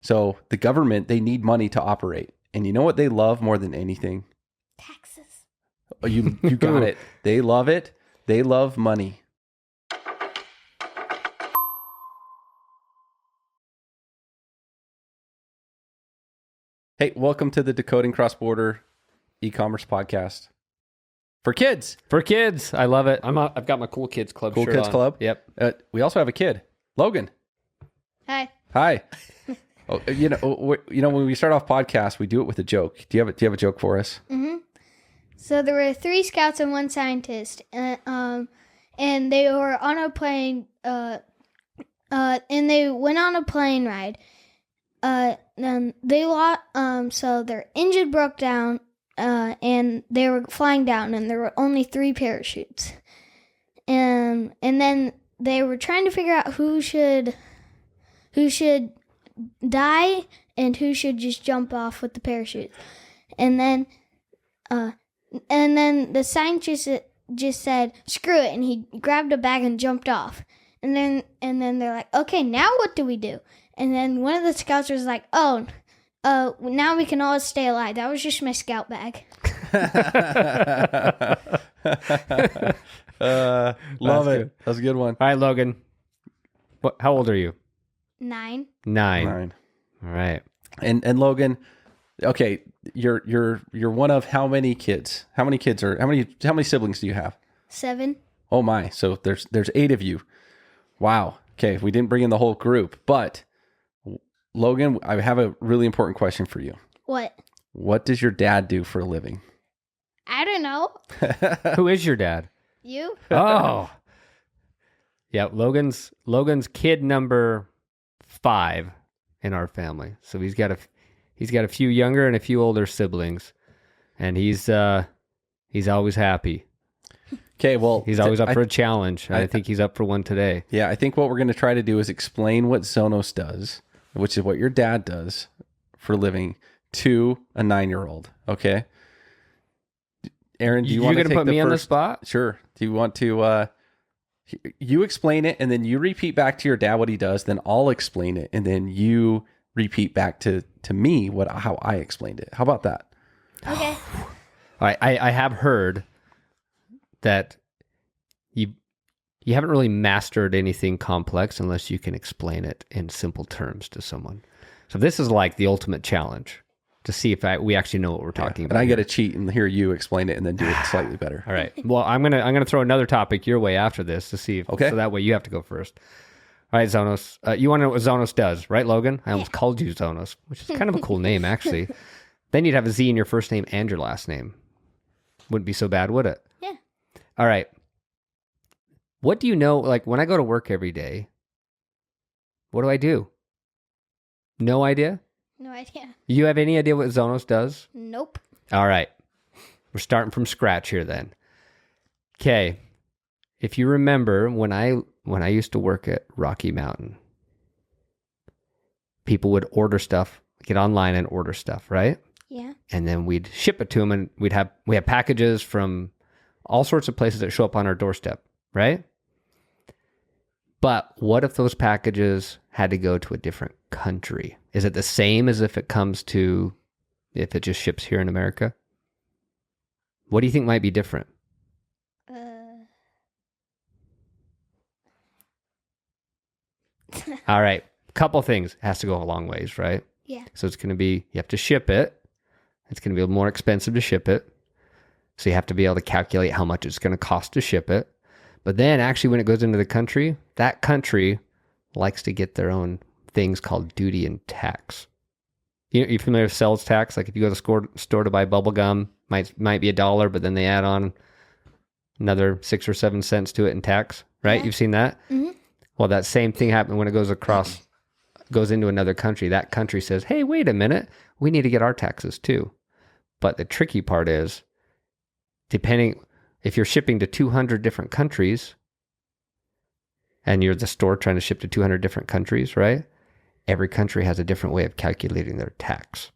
So the government, they need money to operate. And you know what they love more than anything? Taxes. Oh, you got it. They love it. They love money. Hey, welcome to the Decoding Cross-Border Ecommerce podcast. For kids. For kids. I love it. I've got my Cool Kids Club Cool shirt Kids on. Club. Yep. We also have a kid, Logan. Hi. Hi. You know, when we start off podcasts, we do it with a joke. Do you have a joke for us? Mm-hmm. So there were 3 scouts and 1 scientist, and they were on a plane. And they went on a plane ride. Then they lost. So their engine broke down. And they were flying down, and there were only 3 parachutes. And then they were trying to figure out who should die and who should just jump off with the parachute. And then the scientist just said, "Screw it," and he grabbed a bag and jumped off. And then they're like, "Okay, now what do we do?" And then one of the scouts was like, "Oh, now we can all stay alive. That was just my scout bag." Love it. Good. That's a good one. All right, Logan. How old are you? 9. 9. All right. And Logan, okay, you're one of how many kids? How many siblings do you have? 7. Oh my. So there's 8 of you. Wow. Okay, we didn't bring in the whole group, but Logan, I have a really important question for you. What? What does your dad do for a living? I don't know. Who is your dad? You? Oh. Yeah, Logan's kid number 5 in our family. So he's got a few younger and a few older siblings, and he's always happy. Okay, well, He's always up for a challenge. I think he's up for one today. Yeah, I think what we're going to try to do is explain what Zonos does, which is what your dad does for a living, to a 9-year-old. Okay, Aaron, do you want to put me on the spot? Sure. Do you want to? You explain it, and then you repeat back to your dad what he does. Then I'll explain it, and then you repeat back to me how I explained it. How about that? Okay. All right. I have heard that you haven't really mastered anything complex unless you can explain it in simple terms to someone. So this is like the ultimate challenge to see if we actually know what we're talking about. And I get to cheat and hear you explain it and then do it slightly better. All right. Well, I'm gonna throw another topic your way after this to see if so that way you have to go first. All right, Zonos. You want to know what Zonos does, right, Logan? I almost called you Zonos, which is kind of a cool name, actually. Then you'd have a Z in your first name and your last name. Wouldn't be so bad, would it? Yeah. All right. What do you know? Like when I go to work every day, what do I do? No idea? No idea. You have any idea what Zonos does? Nope. All right. We're starting from scratch here then. Okay. If you remember when I used to work at Rocky Mountain, people would order stuff, get online and order stuff, right? Yeah. And then we'd ship it to them, and we have packages from all sorts of places that show up on our doorstep, right? But what if those packages had to go to a different country? Is it the same as if it just ships here in America? What do you think might be different? All right. Couple things. It has to go a long ways, right? Yeah. So it's going to be, you have to ship it. It's going to be more expensive to ship it. So you have to be able to calculate how much it's going to cost to ship it. But then actually when it goes into the country, that country likes to get their own things called duty and tax. You familiar with sales tax? Like if you go to the store to buy bubble gum, might be $1, but then they add on another 6 or 7 cents to it in tax, right? Yeah. You've seen that? Mm-hmm. Well, that same thing happens when it goes into another country. That country says, hey, wait a minute, we need to get our taxes too. But the tricky part is, depending, if you're shipping to 200 different countries, and you're the store trying to ship to 200 different countries, right? Every country has a different way of calculating their tax.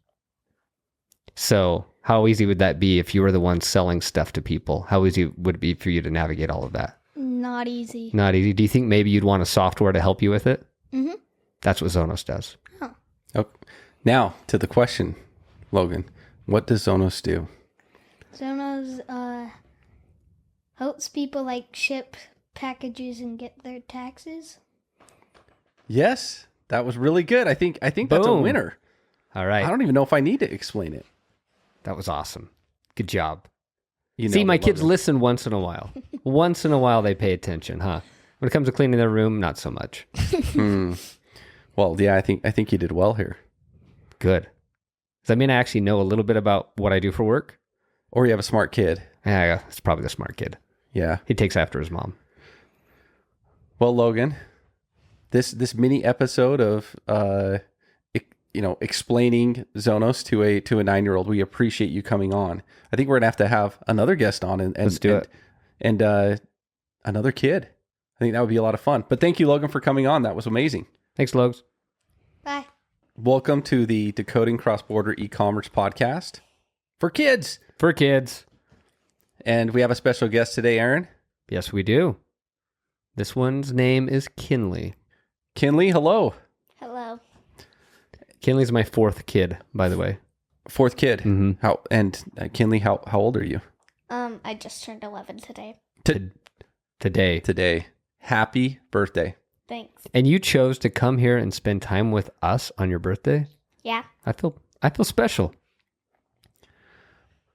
So how easy would that be if you were the one selling stuff to people? How easy would it be for you to navigate all of that? Not easy. Not easy. Do you think maybe you'd want a software to help you with it? Mm-hmm. That's what Zonos does. Oh. Oh, now to the question, Logan. What does Zonos do? Zonos helps people like ship packages and get their taxes. Yes, that was really good. I think that's a Boom. winner. All right. I don't even know if I need to explain it. That was awesome. Good job. You See, know my the kids Logan. listen once in a while. Once in a while, they pay attention, huh? When it comes to cleaning their room, not so much. Well, yeah, I think you did well here. Good. Does that mean I actually know a little bit about what I do for work? Or you have a smart kid. Yeah, it's probably the smart kid. Yeah. He takes after his mom. Well, Logan, this mini episode of explaining Zonos to a 9-year-old, we appreciate you coming on. I think we're gonna have another guest on and Let's do it. And another kid. I think that would be a lot of fun. But thank you, Logan, for coming on. That was amazing. Thanks, Logs. Bye. Welcome to the Decoding Cross-Border Ecommerce podcast for kids. For kids. And we have a special guest today, Aaron. Yes, we do. This one's name is Kinley. Kinley, hello. Hello. Kinley's my 4th kid, by the way. 4th kid. Mm-hmm. Kinley, how old are you? I just turned 11 today. Today. Today. Happy birthday. Thanks. And you chose to come here and spend time with us on your birthday? Yeah. I feel special.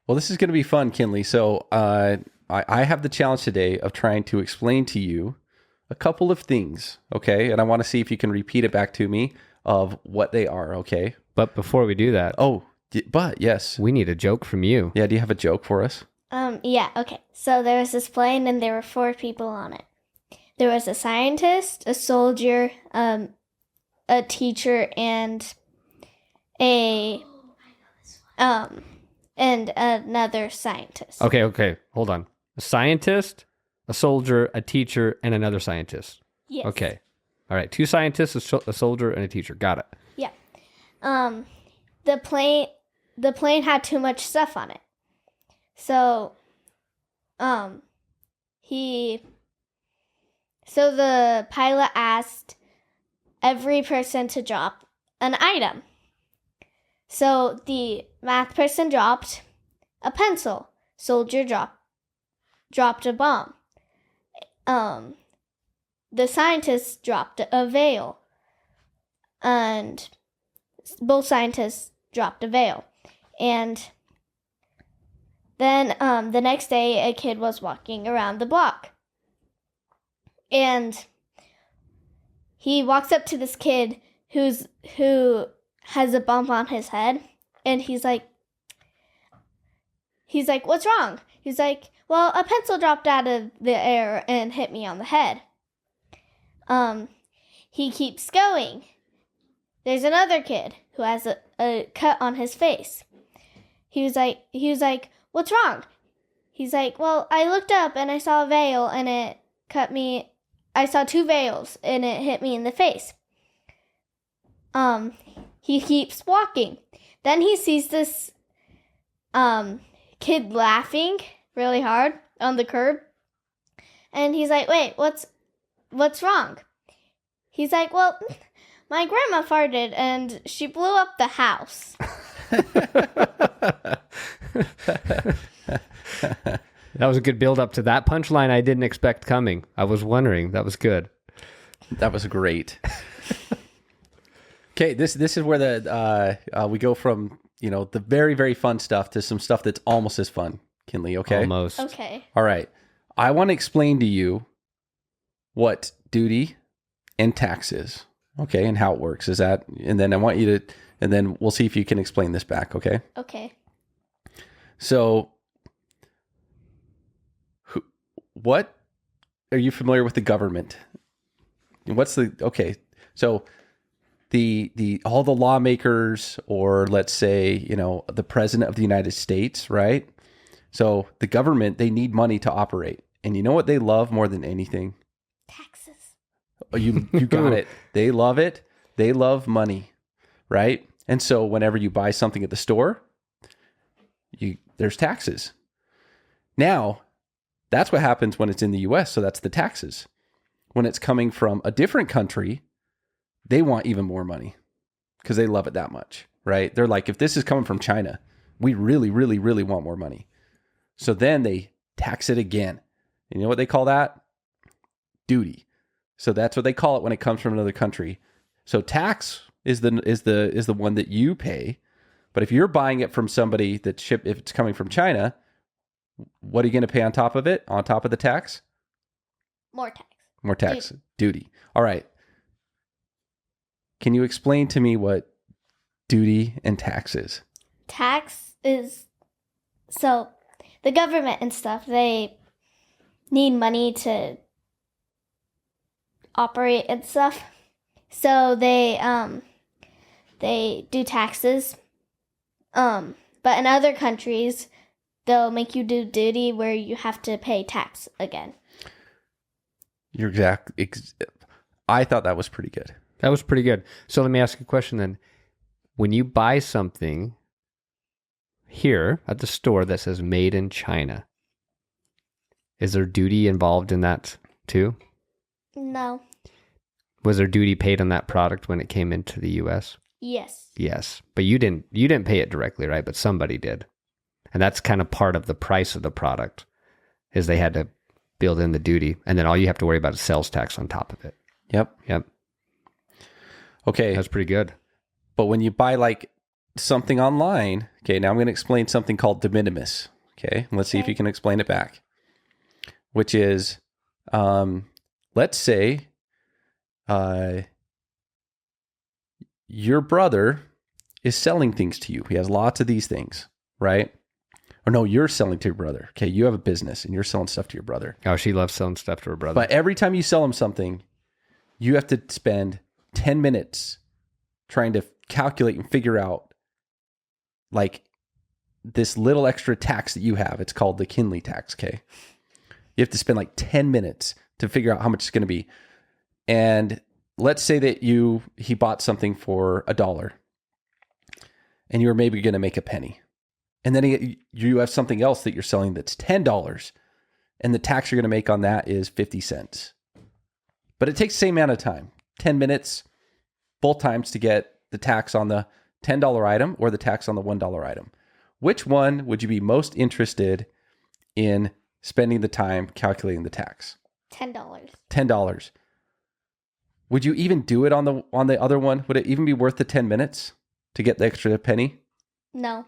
Well, this is going to be fun, Kinley. So I have the challenge today of trying to explain to you a couple of things, okay? And I want to see if you can repeat it back to me of what they are, okay? But before we do that, But yes. we need a joke from you. Yeah, do you have a joke for us? Yeah, okay. So there was this plane and there were 4 people on it. There was a scientist, a soldier, a teacher, and another scientist. Okay. Hold on. A scientist, a soldier, a teacher, and another scientist. Yes. Okay. All right. 2 scientists, a soldier, and a teacher. Got it. Yeah. The plane had too much stuff on it. So the pilot asked every person to drop an item. So the math person dropped a pencil. Soldier dropped a bomb. The scientist dropped a veil. And both scientists dropped a veil. And then the next day, a kid was walking around the block. And he walks up to this kid who has a bump on his head. And he's like, what's wrong? He's like, well, a pencil dropped out of the air and hit me on the head. He keeps going. There's another kid who has a cut on his face. He was like, what's wrong? He's like, well, I looked up and I saw a veil and it cut me. I saw 2 veils and it hit me in the face. He keeps walking. Then he sees this kid laughing really hard on the curb. And he's like, wait, what's wrong? He's like, well, my grandma farted and she blew up the house. That was a good build up to that punchline I didn't expect coming. I was wondering. That was good. That was great. Okay, this is where we go from, the very, very fun stuff to some stuff that's almost as fun, Kinley, okay? Almost. Okay. All right. I want to explain to you what duty and tax is, okay, and how it works. And then I want you to, and then we'll see if you can explain this back, okay? Okay. So, what are you familiar with the government? So all the lawmakers, or let's say, the president of the United States, right? So the government, they need money to operate. And you know what they love more than anything? Taxes. Oh, you got it. They love it. They love money, right? And so whenever you buy something at the store, there's taxes. Now, that's what happens when it's in the US, so that's the taxes. When it's coming from a different country, they want even more money. because they love it that much, right? They're like, if this is coming from China, we really, really, really want more money. So then they tax it again. And you know what they call that? Duty. So that's what they call it when it comes from another country. So tax is the one that you pay. But if you're buying it from somebody if it's coming from China, what are you going to pay on top of it? On top of the tax? More tax. More tax. Duty. All right. Can you explain to me what duty and tax is? Tax is, so the government and stuff, they need money to operate and stuff. So they do taxes. But in other countries, they'll make you do duty where you have to pay tax again. You're I thought that was pretty good. That was pretty good. So let me ask you a question then. When you buy something here at the store that says made in China, is there duty involved in that too? No. Was there duty paid on that product when it came into the US? Yes. Yes. But you didn't pay it directly, right? But somebody did. And that's kind of part of the price of the product, is they had to build in the duty, and then all you have to worry about is sales tax on top of it. Yep. Okay. That's pretty good. But when you buy like something online, okay, now I'm going to explain something called de minimis. Okay. And let's see if you can explain it back, which is, let's say, your brother is selling things to you. He has lots of these things, right? Or no, you're selling to your brother. Okay. You have a business and you're selling stuff to your brother. Oh, she loves selling stuff to her brother. But every time you sell him something, you have to spend 10 minutes trying to calculate and figure out like this little extra tax that you have. It's called the Kinley tax. Okay. You have to spend like 10 minutes to figure out how much it's going to be. And let's say that he bought something for $1 and you're maybe going to make a penny. And then you have something else that you're selling that's $10 and the tax you're going to make on that is 50 cents. But it takes the same amount of time, 10 minutes, both times to get the tax on the $10 item or the tax on the $1 item. Which one would you be most interested in spending the time calculating the tax? $10. $10. Would you even do it on the other one? Would it even be worth the 10 minutes to get the extra penny? No.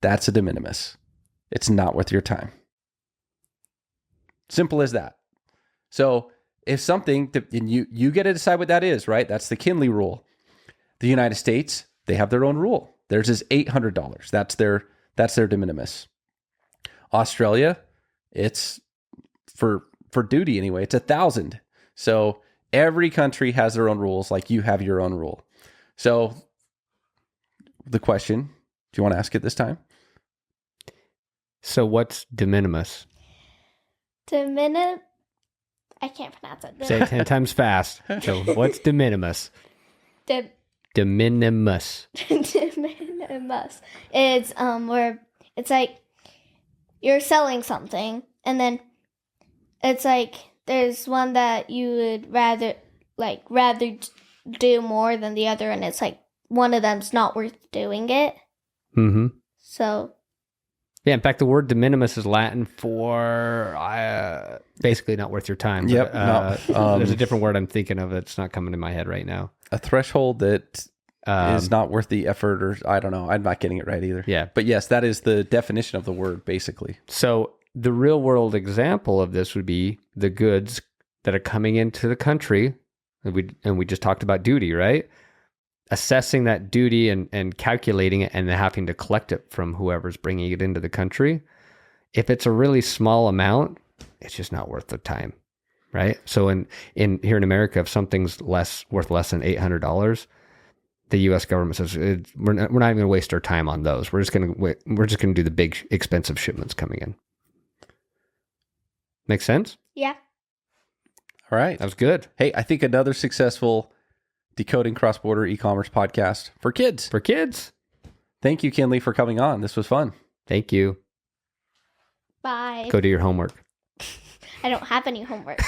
That's a de minimis. It's not worth your time. Simple as that. So if something, and you get to decide what that is, right? That's the Kinley rule. The United States, they have their own rule. Theirs is $800. That's their de minimis. Australia, it's for duty anyway. It's 1,000. So every country has their own rules, like you have your own rule. So the question, do you want to ask it this time? So what's de minimis? I can't pronounce it. Say it 10 times fast. So what's de minimis? De minimis. minimis. It's where it's like you're selling something, and then it's like there's one that you would rather do more than the other, and it's like one of them's not worth doing it. Mm-hmm. So. Yeah, in fact, the word de minimis is Latin for basically not worth your time. Yep. There's a different word I'm thinking of that's not coming to my head right now. A threshold that is not worth the effort, or I don't know. I'm not getting it right either. Yeah. But yes, that is the definition of the word, basically. So the real world example of this would be the goods that are coming into the country. And we just talked about duty, right? Assessing that duty and calculating it and then having to collect it from whoever's bringing it into the country. If it's a really small amount, it's just not worth the time, right? So in here in America, if something's worth less than $800, the U.S. government says we're not even going to waste our time on those. We're just going to do the big expensive shipments coming in. Make sense? Yeah. All right. That was good. Hey, I think another successful Decoding Cross-Border Ecommerce podcast for kids. For kids. Thank you, Kinley, for coming on. This was fun. Thank you. Bye. Go do your homework. I don't have any homework.